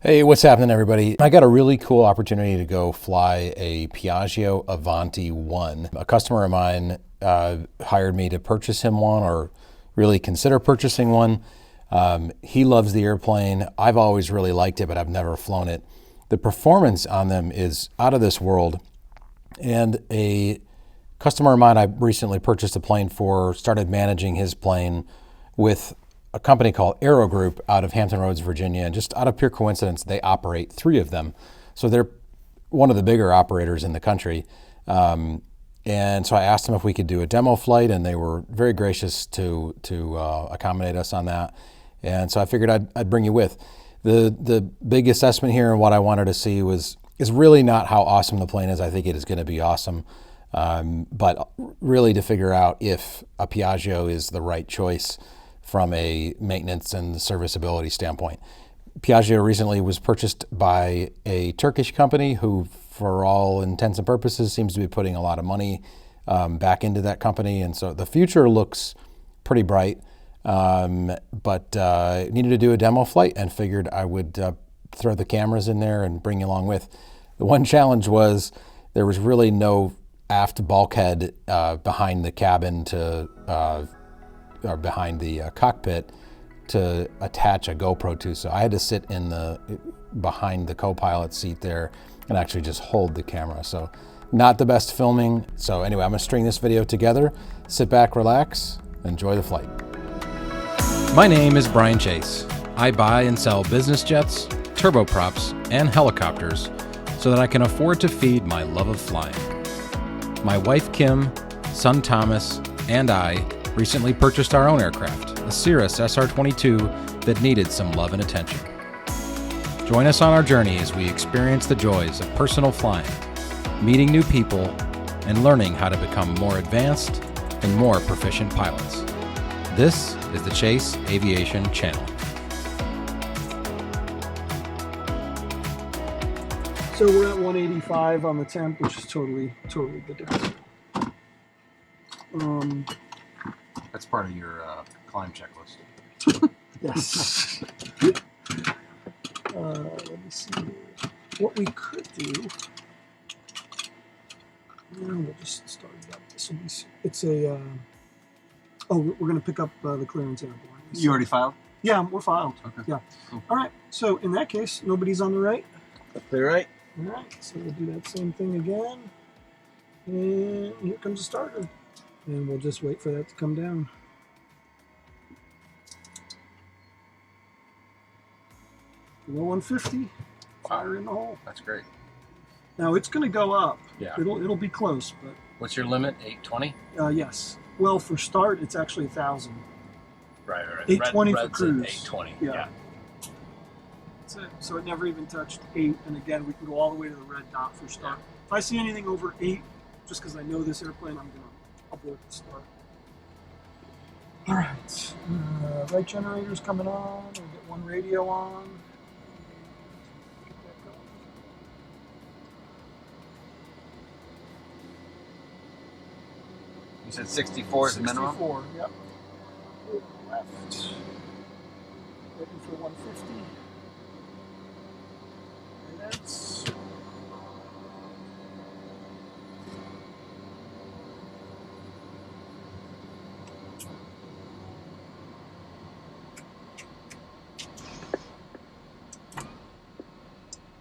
Hey, what's happening, everybody? I got a really cool opportunity to go fly a Piaggio Avanti 1. A customer of mine hired me to purchase him one, or really consider purchasing one. He loves the airplane. I've always really liked it, but I've never flown it. The performance on them is out of this world. And a customer of mine I recently purchased a plane for started managing his plane with a company called Aero Group out of Hampton Roads, Virginia. And just out of pure coincidence, they operate 3 of them. So they're one of the bigger operators in the country. And so I asked them if we could do a demo flight, and they were very gracious to accommodate us on that. And so I figured I'd bring you with. The big assessment here and what I wanted to see is really not how awesome the plane is. I think it is going to be awesome. But really to figure out if a Piaggio is the right choice from a maintenance and serviceability standpoint. Piaggio recently was purchased by a Turkish company who, for all intents and purposes, seems to be putting a lot of money back into that company. And so the future looks pretty bright, but needed to do a demo flight and figured I would throw the cameras in there and bring you along with. The one challenge was there was really no aft bulkhead behind the cabin or behind the cockpit to attach a GoPro to. So I had to sit behind the co-pilot seat there and actually just hold the camera. So not the best filming. So anyway, I'm gonna string this video together. Sit back, relax, enjoy the flight. My name is Brian Chase. I buy and sell business jets, turboprops, and helicopters so that I can afford to feed my love of flying. My wife Kim, son Thomas, and I recently purchased our own aircraft, a Cirrus SR-22 that needed some love and attention. Join us on our journey as we experience the joys of personal flying, meeting new people, and learning how to become more advanced and more proficient pilots. This is the Chase Aviation Channel. So we're at 185 on the temp, which is totally the difference. That's part of your climb checklist. Yes. Let me see here. What we could do. We'll just start it up. This will be. It's a. Oh, we're going to pick up the clearance airborne. You already filed? Yeah, we're filed. Okay. Yeah. Cool. All right. So in that case, nobody's on the right. Clear right? All right. So we'll do that same thing again. And here comes the starter. And we'll just wait for that to come down. Below 150, fire in the hole. That's great. Now it's going to go up. Yeah. It'll be close, but What's your limit? 820? yes. Well, for start, it's actually 1,000. Right. 820 for cruise. 820. Yeah. That's it. So it never even touched 8. And again, we can go all the way to the red dot for start. Yeah. If I see anything over 8, just because I know this airplane, I'm going to abort the start. All right. Right generator's coming on. We'll get one radio on. Get that going. You said 64 is the minimum? 64, yep. Left. Waiting for 150. And that's...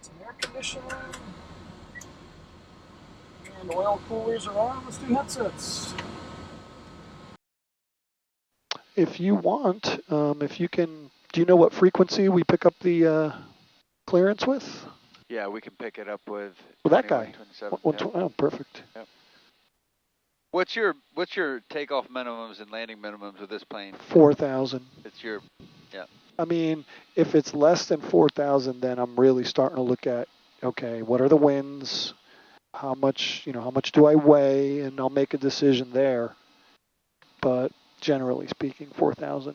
Some air conditioning. And oil coolers are on. Let's do headsets. If you want, if you can, do you know what frequency we pick up the clearance with? Yeah, we can pick it up with. Well, that guy. 2127. Yep. Oh, perfect. Yep. What's your takeoff minimums and landing minimums with this plane? 4,000. It's your, yeah. I mean, if it's less than 4,000, then I'm really starting to look at, okay, what are the winds? How much do I weigh? And I'll make a decision there. But generally speaking, 4,000.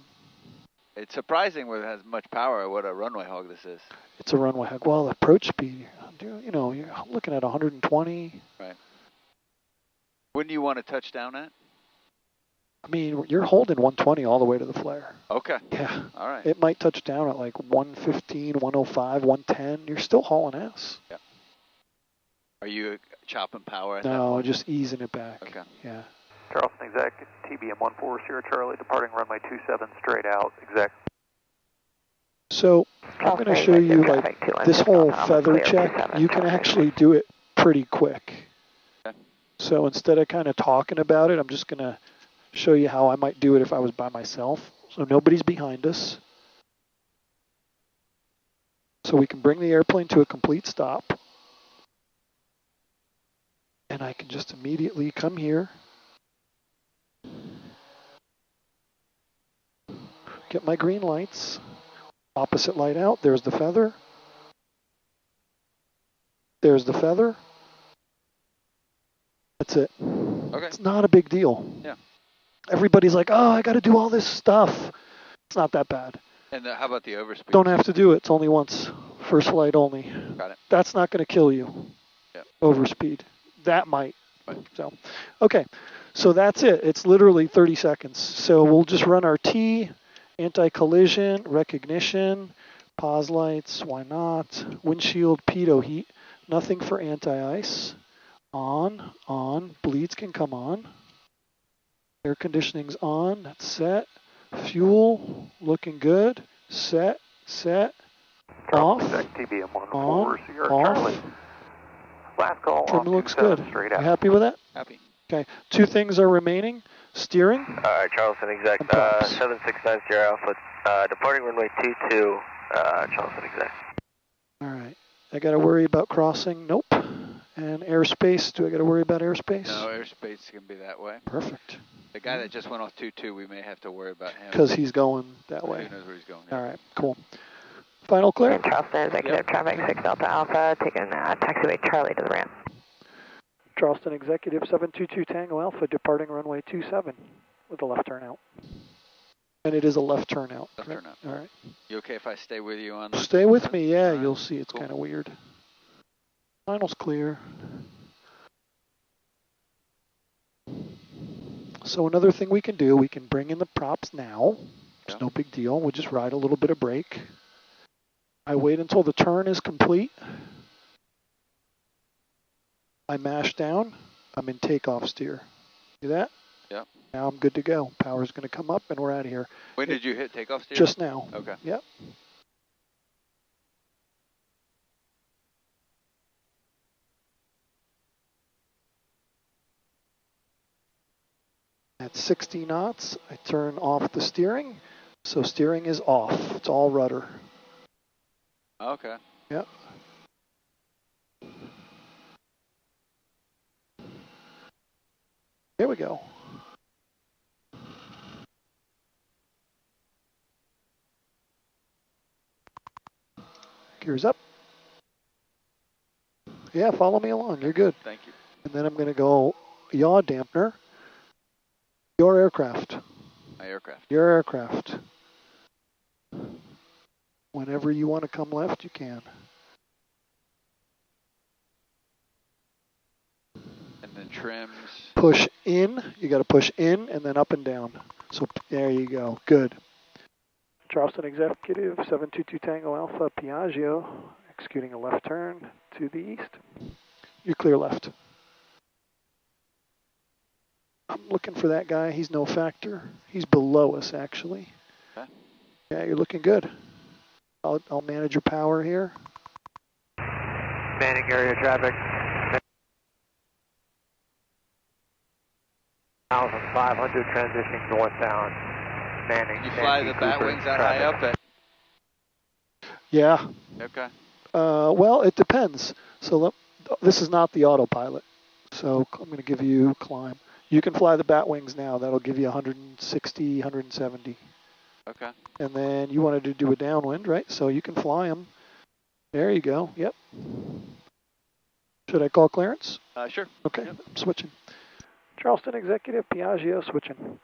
It's surprising with as much power what a runway hog this is. It's a runway hog. Well, approach speed, you're looking at 120. Right. When do you want to touch down at? I mean, you're holding 120 all the way to the flare. Okay. Yeah. All right. It might touch down at like 115, 105, 110. You're still hauling ass. Yeah. Are you chopping power at that No, point? just easing it back. Okay. Yeah. Charleston exec, TBM 14 Sierra Charlie, departing runway 27 straight out, exec. So I'm going to show you like this whole feather check. You can actually do it pretty quick. Okay. So instead of kind of talking about it, I'm just going to show you how I might do it if I was by myself. So nobody's behind us. So we can bring the airplane to a complete stop. And I can just immediately come here. Get my green lights. Opposite light out. There's the feather. There's the feather. That's it. Okay. It's not a big deal. Yeah. Everybody's like, oh, I got to do all this stuff. It's not that bad. And how about the overspeed? Don't have to do it. It's only once. First flight only. Got it. That's not going to kill you. Yeah. Overspeed. That might. Right. So, okay. So that's it. It's literally 30 seconds. So we'll just run our T, anti-collision, recognition, pause lights, why not, windshield, pitot heat, nothing for anti-ice, on, bleeds can come on, air conditioning's on, that's set, fuel, looking good, set, off, TBM 14 on, Sierra off, Charlie. Last call, trim off looks good. 27 straight You out. happy with that? Happy. Okay, two things are remaining, steering. Charleston exec, And props. 769 Sierra Alpha, departing runway 22, Charleston exec. All right. I got to worry about crossing? Nope. And airspace? Do I got to worry about airspace? No, airspace can be that way. Perfect. The guy that just went off 2-2, we may have to worry about him. Because he's going that way. Who knows where he's going. All right. Cool. Final clear? Charleston Executive Traffic 6 Delta Alpha, taking taxiway Charlie to the ramp. Charleston Executive 722 Tango Alpha, departing runway 27 with a left turn out. And it is a left turn out. Left turn out. All right. You okay if I stay with you on? Stay with me. Yeah, Right. you'll see it's Cool. kind of weird. Final's clear. So another thing we can do, we can bring in the props now. It's Yeah. no big deal. We'll just ride a little bit of brake. I wait until the turn is complete. I mash down. I'm in takeoff steer. See that? Yeah. Now I'm good to go. Power's going to come up and we're out of here. When did you hit takeoff steer? Just now. Okay. Yep. At 60 knots, I turn off the steering. So steering is off. It's all rudder. Okay. Yep. There we go. Gears up. Yeah, follow me along. You're good. Thank you. And then I'm going to go yaw dampener. Your aircraft. My aircraft. Your aircraft. Whenever you want to come left, you can. And then trims. Push in. You got to push in and then up and down. So there you go. Good. Charleston Executive 722 Tango Alpha Piaggio, executing a left turn to the east. You're clear left. I'm looking for that guy. He's no factor. He's below us, actually. Okay. Yeah, you're looking good. I'll manage your power here. Manning area traffic. 1,500 transitioning northbound. Manning. You fly the bat wings that high up at? Yeah. Okay. Well, it depends. So this is not the autopilot. So I'm going to give you climb. You can fly the bat wings now. That'll give you 160, 170. Okay. And then you wanted to do a downwind, right? So you can fly them. There you go. Yep. Should I call clearance? Sure. Okay, Yep. I'm switching. Charleston Executive, Piaggio, switching.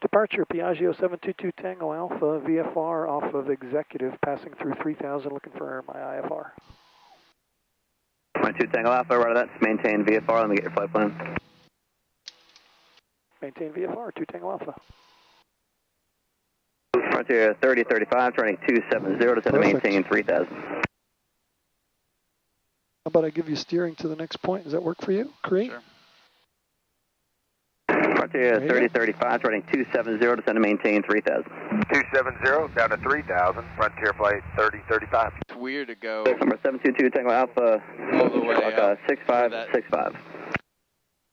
Departure, Piaggio 722 Tango Alpha, VFR off of Executive, passing through 3000, looking for my IFR. 2 Tango Alpha, right of that. Maintain VFR. Let me get your flight plan. Maintain VFR, 2 Tango Alpha. Frontier 3035, turning 270, descend to maintain 3000. How about I give you steering to the next point? Does that work for you, Cree? Sure. Frontier 3035, turning 270, descend to maintain 3000. 270, down to 3000, Frontier Flight 3035. It's weird to go Number 722 Tango Alpha, all the way out 6565.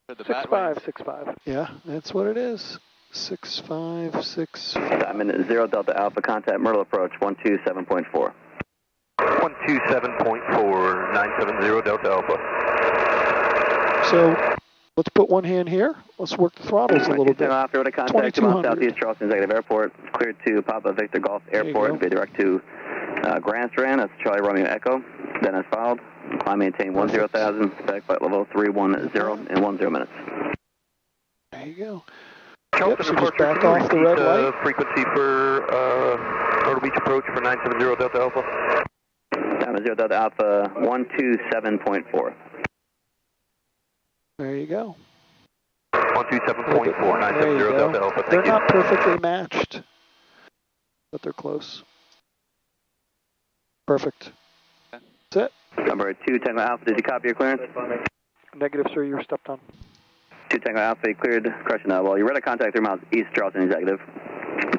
for the 6565. Yeah, that's what it is. 6565. Diamond 0 Delta Alpha, contact Myrtle approach 127.4. 127.4, 970 Delta Alpha. So let's put one hand here. Let's work the throttles a little bit. Tango Alpha, to contact 2 Southeast Charleston Executive Airport. Cleared to Papa Victor Golf Airport. Be direct to Grand Strand. That's Charlie Romeo Echo. Then as filed. Climb maintain 10,000. Spec flight level 310 in 10 minutes. There you go. Charleston, so just back off the red light. Frequency for Myrtle Beach approach for 970 Delta Alpha. Diamond 0 Delta Alpha 127.4. There you go. 127.4, 970 Delta Alpha. They're not perfectly matched, but they're close. Perfect. That's it. Number 2 Tango Alpha, did you copy your clearance? Negative, sir, you were stepped on. 2 Tango Alpha, cleared, correction, well, you read a contact 3 miles east Charleston Executive.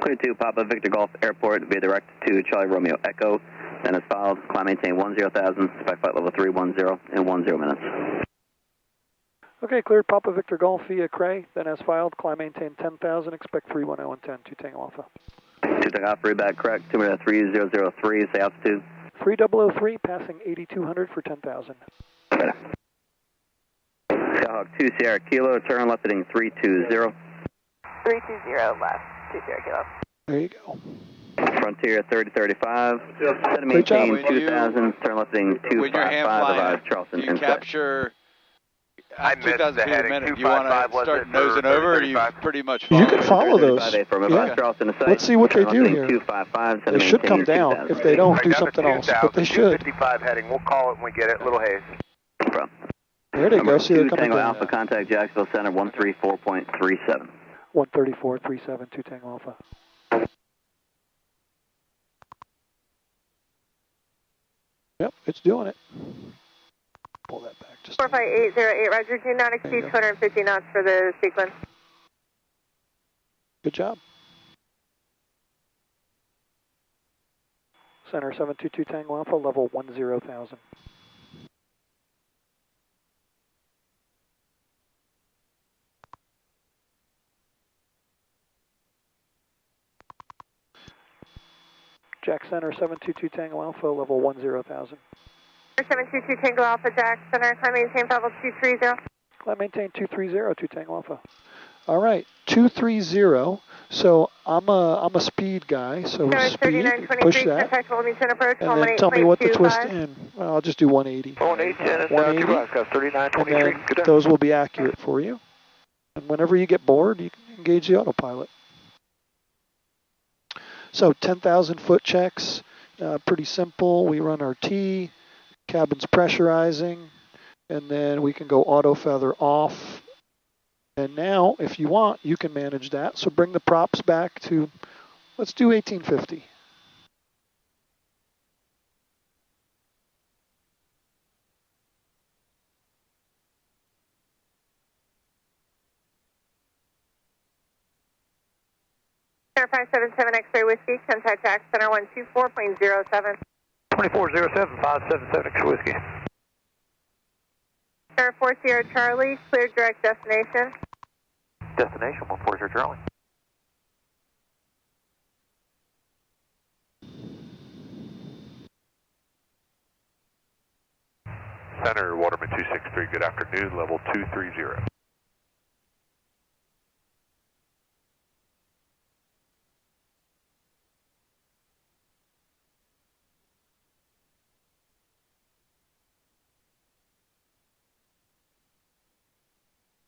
Cleared to Papa Victor Golf Airport, via direct to Charlie Romeo Echo. Then as filed, climb maintain 10,000, spec flight level 310 in 10 minutes. Okay, cleared Papa Victor Golf via Cray, then as filed, climb maintain 10,000, expect 310 and 10, 2 Tango Alpha. 2 Tango Alpha, read back correct, 3003, say altitude. 3003, passing 8200 for 10,000. Okay. Skyhawk 2 Sierra Kilo, turn left heading 320. 320 left, 2 Sierra Kilo. There you go. Frontier 3035, set Great job. maintain 2000, turn left heading 255, advise Charleston. You capture I missed 2,000 the feet a heading. minute. You want to start nosing over, or you pretty much You can follow those. Yeah. Let's see what they do here. 255, They should come down. If they don't, do something else, but they should. 255 heading. We'll call it when we get it. Little haze. There they go. See, they're coming Tango down. Alpha, contact Jacksonville Center 134.37. 134.37, 2 Tango Alpha. Yep, it's doing it. Pull that back just 45808, Roger, do not exceed 250 knots for the sequence. Good job. Center 722 Tango Alpha, level 10,000. Jack Center 722 Tango Alpha, level 10,000. 722 Tango Alpha, Jack Center, climb maintain level 230. Climb maintain 230, 2 Tango Alpha. All right, 230. So I'm a speed guy, so speed, push that, and then tell me what the twist in. Well, I'll just do 180. 180, 180, and then those will be accurate for you. And whenever you get bored, you can engage the autopilot. So 10,000 foot checks, pretty simple. We run our T, cabin's pressurizing, and then we can go auto feather off. And now, if you want, you can manage that. So bring the props back to, let's do 1850. Center 577 X-ray Whiskey, contact Jack Center 124.07. 2407, 577 X-ray Whiskey. Center 4 Sierra Charlie, cleared direct destination. Destination 140 Charlie. Center Waterman 263, good afternoon, level 230.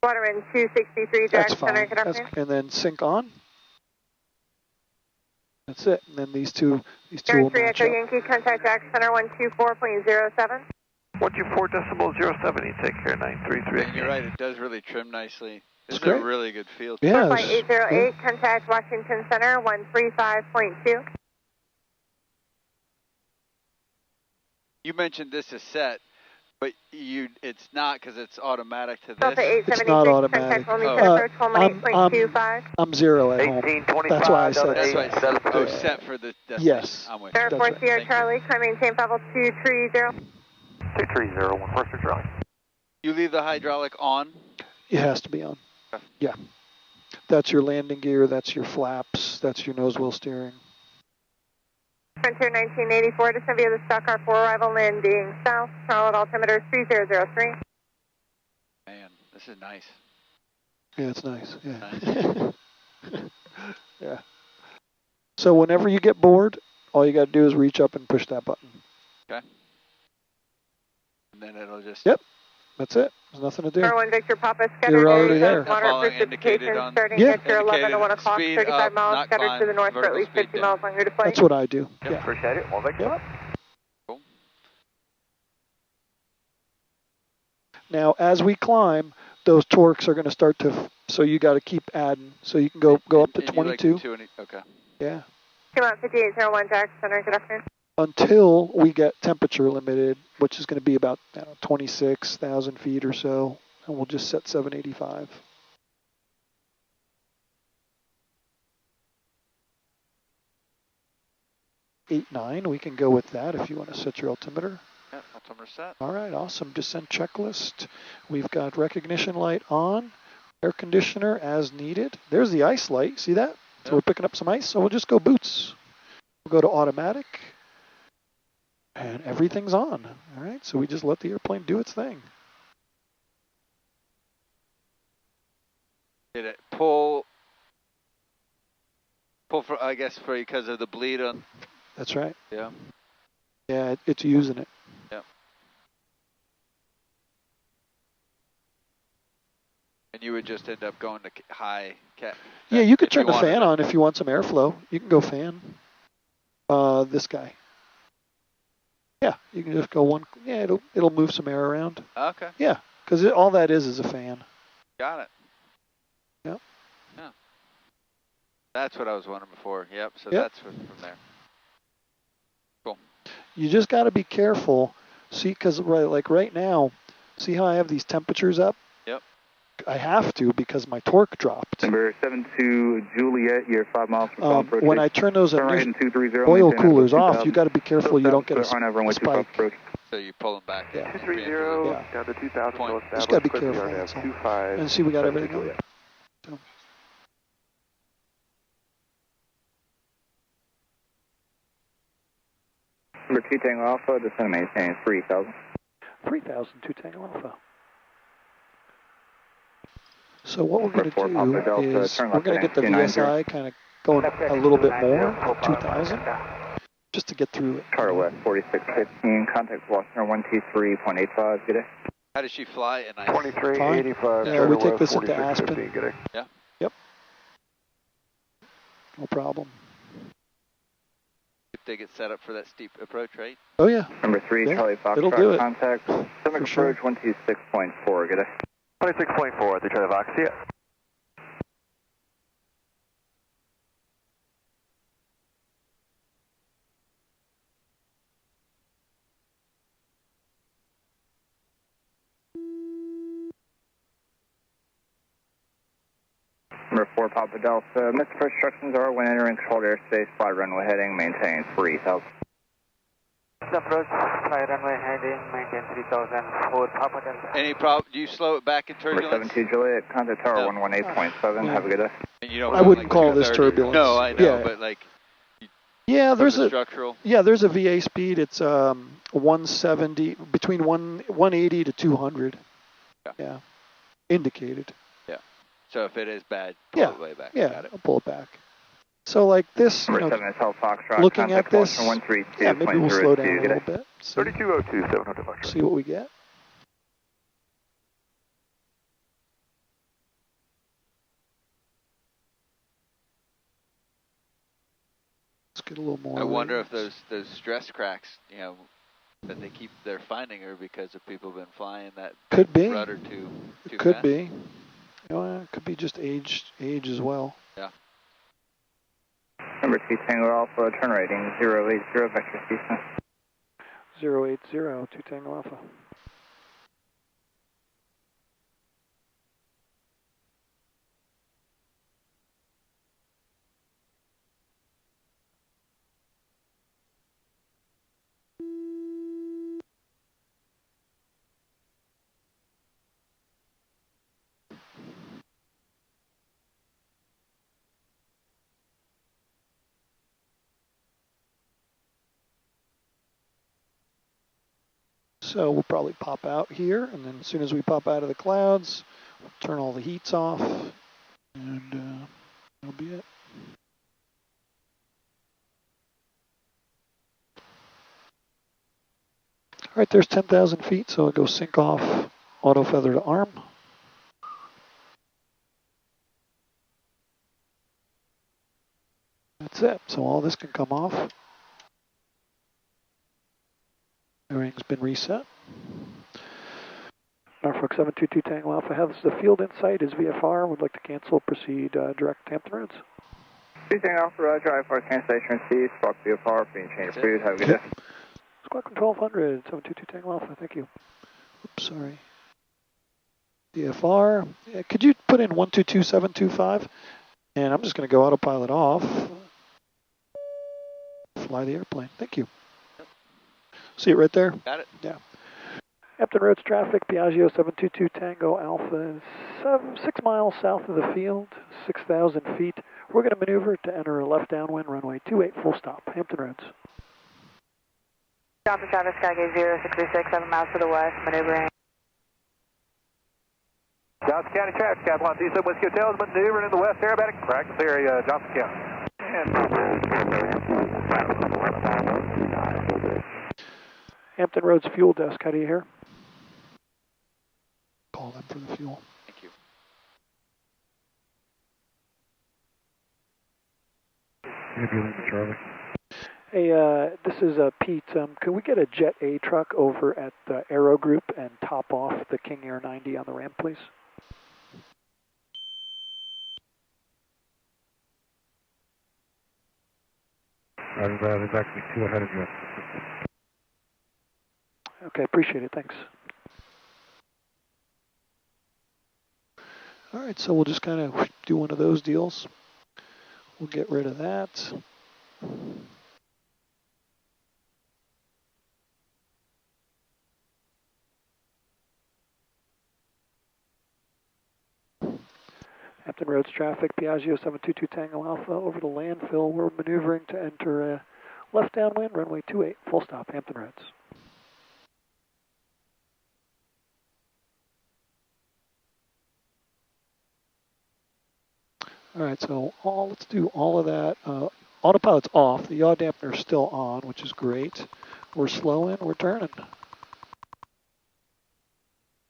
Waterman 263, Jack That's Center, fine. good afternoon. And then sync on. That's it. And then these two will Center 3 match Echo up. Yankee, contact Jack Center 124.07. 124.070, take care, 933. And you're right, it does really trim nicely. This is great. a really good field. Yeah. Flight 808, contact Washington Center 135.2. You mentioned this is set, but it's not because it's automatic to Delta this. It's not 876, automatic. contact Wilmington approach 18.25. I'm 0 at home. 1825. That's why I said That's set. right. Oh, set for the destination. Yes. I'm with you. Air That's Force right. Sierra Thank you. Charlie, climb maintain level 230. 230, 1 first Charlie. You leave the hydraulic on? It has to be on. Okay. Yeah. That's your landing gear. That's your flaps. That's your nose wheel steering. Frontier 1984, descend via the stock car 4, arrival landing south, Charlotte altimeter 3003. Man, this is nice. Yeah, it's nice. Yeah. Nice. Yeah. So whenever you get bored, all you got to do is reach up and push that button. Okay. And then it'll just... Yep. That's it. There's nothing to do. 1 Victor Papa, You're scattered already area, there. moderate precipitation, starting at your 11 to 1 o'clock, Speed 35 up, miles, not scattered climb, to the north for at vertical least speed 50 down. miles on your flight. That's what I do. Yep, Yeah. appreciate it. 1 Victor. Yep. Cool. Now, as we climb, those torques are going to start to, so you got to keep adding. So you can go up to And you like 22. okay. Yeah. Come out 5801 Jack Center, good afternoon. Until we get temperature limited, which is going to be about 26,000 feet or so, and we'll just set 785. '89, we can go with that if you want to set your altimeter. Yeah, altimeter set. All right, awesome. Descent checklist. We've got recognition light on, air conditioner as needed. There's the ice light. See that? So Yep. we're picking up some ice. So we'll just go boots. We'll go to automatic, and everything's on. All right, so we just let the airplane do its thing. Did it pull for, I guess, because of the bleed on? That's right. Yeah. Yeah, it's using it. Yep. And you would just end up going to high cat. Yeah, you could if you turn the wanted fan it. on if you want some airflow. You can go fan. This guy. Yeah, you can just go one. Yeah, it'll move some air around. Okay. Yeah, because all that is a fan. Got it. Yep. Yeah. That's what I was wondering before. Yep. So Yep. that's from there. Cool. You just got to be careful. See, because right now, see how I have these temperatures up? Yep. I have to because my torque dropped. Number 72 Juliet, you're 5 miles from Palm Approach. When I turn those Turn right in 230, oil maintain coolers level off, 2000. you got to be careful you don't get a Arn Everett, 125 spike. approach. So you pull them back. Yeah. 230, Yeah. down to 2000, Point. will Just establish. gotta be clear careful, to that's all. 25. And see, we got everything on. So. Number 2 Tango Alpha, descend maintain 3000. 3,000, 2 Tango Alpha. So what we're going Four to Papa do Delta, is turn we're left going to get the 290. VSI kind of going a little bit more, 2,000, just to get through it. Charter West 4615, contact Washington 123.85, good day. How does she fly at night? 2385. Yeah, we take this into Aspen. Good day. Yeah. Yep. No problem. If they get set up for that steep approach, right? Oh yeah. Number 3 Yeah, Charlie it'll do Foxtrot, it. contact Summit For sure. Approach 126.4, good day. 26.4 at the Charlie Fox, see ya. Number 4 Papa Delta, missed approach instructions are when entering controlled airspace, fly runway heading, maintain 3000. Approach, fly runway heading, maintain 3000, 4 Papa Delta. Any problem? Do you slow it back in Number turbulence? 72 Juliet, contact tower No. 118.7, Yeah. have a good day. And you don't I go wouldn't like call this 230. turbulence. No, I know, Yeah. but like Yeah, there's the a structural. there's a VA speed. It's 170 between 180 to 200. Yeah. Indicated. So if it is bad, pull Yeah. it way back. Yeah, Got it. I'll pull it back. So like this, you Number know, 7 is Hell Foxtrot, looking at contact this, Washington 132.02, yeah, maybe we'll slow down a good day. little bit. See, 3202, 700 Foxtrot. see what we get. Let's get a little more. I wonder if ratings. those stress cracks, you know, that they're finding her because of people been flying that Could be. rudder too Could fast. be. It could be just age as well. Yeah. Number 2 Tango Alpha, turn rating 080, vector CSUN. 080, 2 Tango Alpha. So we'll probably pop out here, and then as soon as we pop out of the clouds, we'll turn all the heats off, and that'll be it. All right, there's 10,000 feet, so I'll go sync off auto feather to arm. That's it, so all this can come off. Everything's been reset. Norfolk 722 Tango Alpha has the field insight, is VFR, would like to cancel, proceed direct Hampton Roads. 2 Tango Alpha, drive for cancellation received, spark VFR, being changed approved, have a good day. Squawk 1200, 722 Tango Alpha, thank you. Oops, sorry. VFR, could you put in 122725? And I'm just going to go autopilot off. Fly the airplane, thank you. See it right there? Got it. Yeah. Hampton Roads traffic, Piaggio 722 Tango Alpha, 6 miles south of the field, 6,000 feet. We're going to maneuver to enter a left downwind, runway 28, full stop, Hampton Roads. Delta Travis, Skygate 0636, 7 miles to the west, maneuvering. Johnson County traffic, Cap 127 Whiskey Hotel is maneuvering in the west aerobatic practice area, Johnson County. Hampton Roads fuel desk, how do you hear? Call them for the fuel. Thank you. Hey, this is Pete. Can we get a Jet A truck over at the Aero Group and top off the King Air 90 on the ramp, please? There's actually 2 ahead of you. Okay, appreciate it, thanks. All right, so we'll just kind of do one of those deals. We'll get rid of that. Hampton Roads traffic, Piaggio 722 Tango Alpha over the landfill. We're maneuvering to enter a left downwind, runway 28, full stop, Hampton Roads. All right, so let's do all of that. Autopilot's off. The yaw dampener's still on, which is great. We're slowing. We're turning.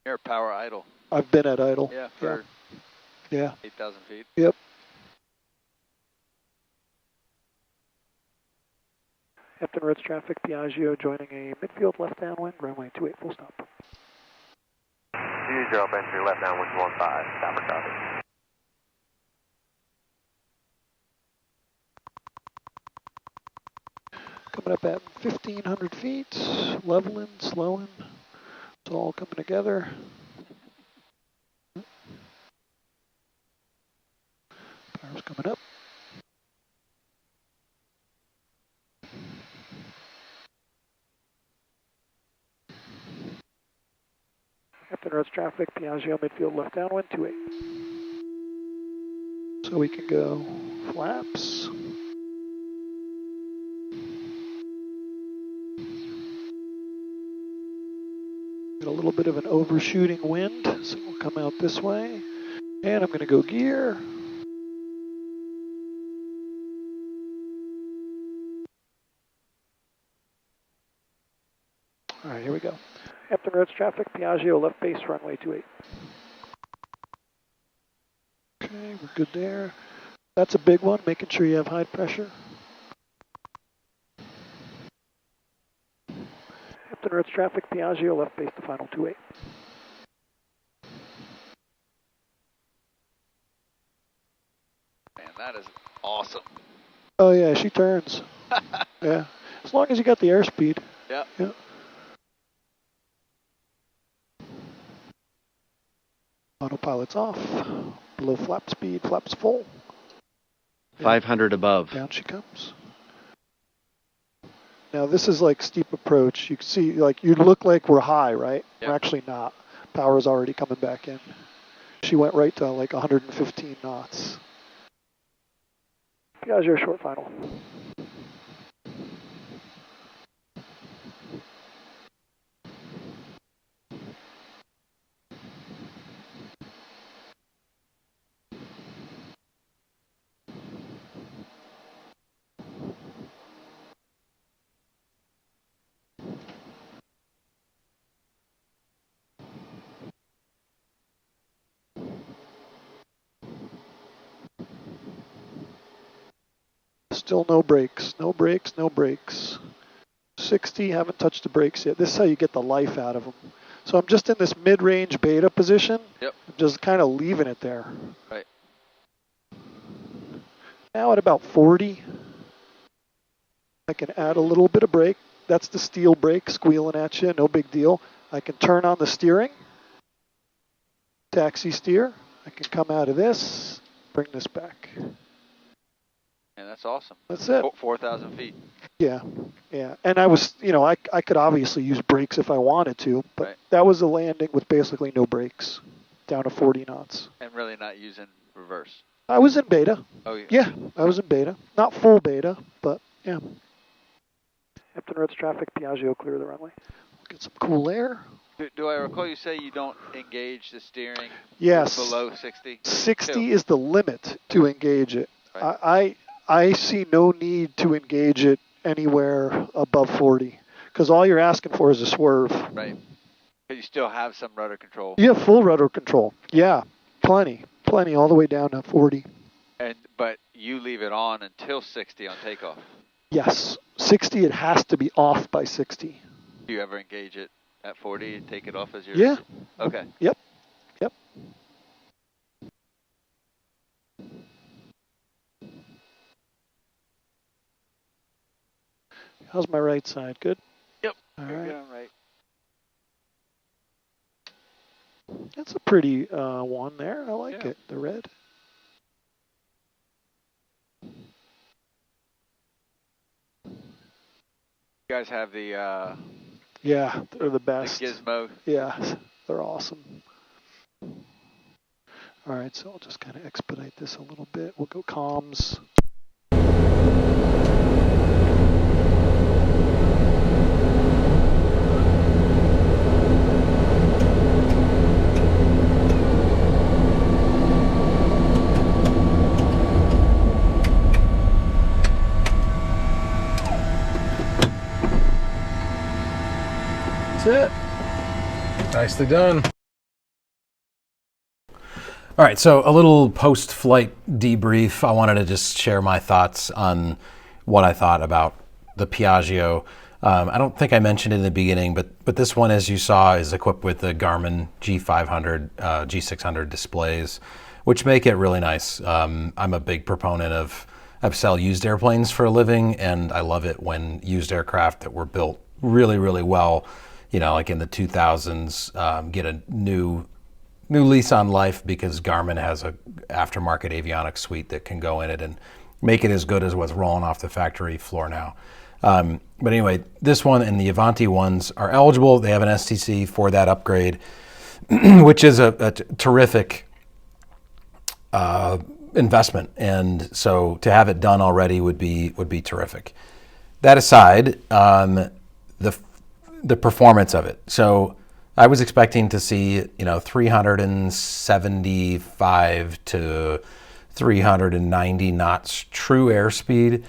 Air power idle. I've been at idle. Yeah, for 8,000 feet. Yep. Hampton Roads traffic, Piaggio joining a midfield left downwind, runway 28, full stop. 20 entry left downwind 15, stop for traffic. Coming up at 1,500 feet, leveling, slowing. It's all coming together. Power's coming up. Hampton Roads traffic, Piaggio midfield left downwind, 28. So we can go flaps. Got a little bit of an overshooting wind, so we'll come out this way. And I'm going to go gear. All right, here we go. Hampton Roads traffic, Piaggio left base, runway 28. Okay, we're good there. That's a big one, making sure you have high pressure. Hampton Captain Earth's traffic, Piaggio, left base to final 28. Man, that is awesome. Oh yeah, she turns. Yeah, as long as you got the airspeed. Yep. Yeah. Autopilot's off. Below flap speed, flaps full. 500 above. Down she comes. Now this is like steep approach. You can see, like, you look like we're high, right? Yep. We're actually not. Power's already coming back in. She went right to like 115 knots. Piaggio short final. Still no brakes, no brakes, no brakes. 60, haven't touched the brakes yet. This is how you get the life out of them. So I'm just in this mid-range beta position. Yep. I'm just kind of leaving it there. Right. Now at about 40, I can add a little bit of brake. That's the steel brake squealing at you, no big deal. I can turn on the steering, taxi steer. I can come out of this, bring this back. And that's awesome. That's it. 4,000 feet. Yeah, yeah. And I was, you know, I could obviously use brakes if I wanted to, but right. That was a landing with basically no brakes, down to 40 knots. And really not using reverse. I was in beta. Oh, yeah. Yeah, I was in beta. Not full beta, but yeah. Captain Earth's traffic, Piaggio, clear the runway. We'll get some cool air. Do I recall you say you don't engage the steering Yes. below 60? 60 is the limit to engage it. Right. I see no need to engage it anywhere above 40, because all you're asking for is a swerve. Right. But you still have some rudder control. You have full rudder control. Yeah, plenty, all the way down to 40. But you leave it on until 60 on takeoff. Yes, 60, it has to be off by 60. Do you ever engage it at 40 and take it off as your... Yeah. Okay. Yep. How's my right side? Good? Yep. All You're right. good on right. That's a pretty one there. I like it. The red. You guys have the... Yeah, they're the best. The gizmo. Yeah, they're awesome. All right, so I'll just kind of expedite this a little bit. We'll go comms. That's it. Nicely done. All right, so a little post-flight debrief. I wanted to just share my thoughts on what I thought about the Piaggio. I don't think I mentioned it in the beginning, but this one, as you saw, is equipped with the Garmin G500, G600 displays, which make it really nice. I'm a big proponent of sell used airplanes for a living, and I love it when used aircraft that were built really, really well, you know, like in the 2000s, get a new lease on life because Garmin has a aftermarket avionics suite that can go in it and make it as good as what's rolling off the factory floor now. But anyway, this one and the Avanti ones are eligible. They have an STC for that upgrade, which is a terrific investment. And so to have it done already would be terrific. That aside, the performance of it. So I was expecting to see, 375 to 390 knots true airspeed,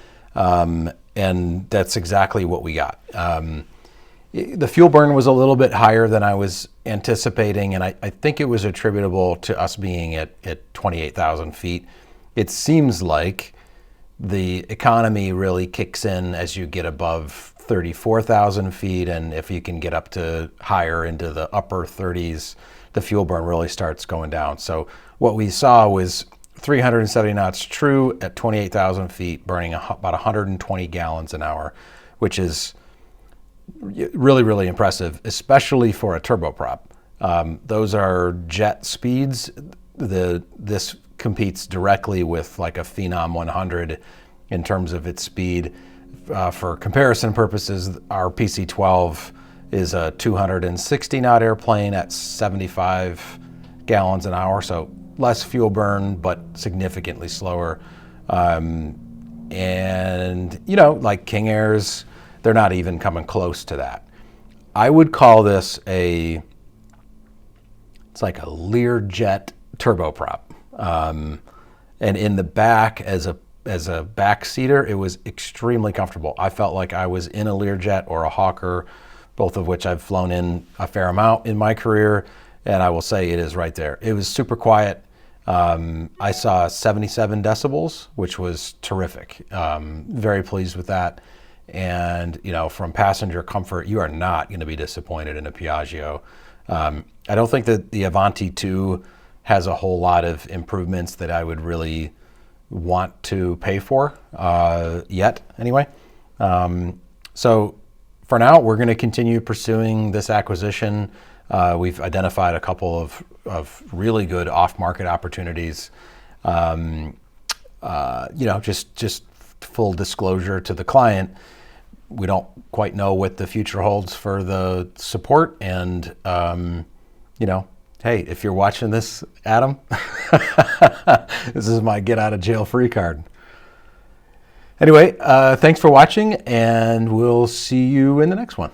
and that's exactly what we got. The fuel burn was a little bit higher than I was anticipating, and I think it was attributable to us being at 28,000 feet. It seems like the economy really kicks in as you get above 34,000 feet, and if you can get up to higher into the upper 30s, the fuel burn really starts going down. So what we saw was 370 knots true at 28,000 feet, burning about 120 gallons an hour, which is really, really impressive, especially for a turboprop. Those are jet speeds. This competes directly with like a Phenom 100 in terms of its speed. For comparison purposes, our PC-12 is a 260 knot airplane at 75 gallons an hour, so less fuel burn, but significantly slower. And, you know, like King Airs, they're not even coming close to that. I would call this it's like a Learjet turboprop. And in the back, as a back seater, it was extremely comfortable. I felt like I was in a Learjet or a Hawker, both of which I've flown in a fair amount in my career, and I will say it is right there. It was super quiet. I saw 77 decibels, which was terrific. Very pleased with that. And, you know, from passenger comfort, you are not going to be disappointed in a Piaggio. I don't think that the Avanti 2 has a whole lot of improvements that I would really want to pay for yet, anyway. So for now, we're going to continue pursuing this acquisition. We've identified a couple of really good off-market opportunities. You know, just full disclosure to the client, we don't quite know what the future holds for the support. And, you know, hey, if you're watching this, Adam, this is my get out of jail free card. Anyway, thanks for watching, and we'll see you in the next one.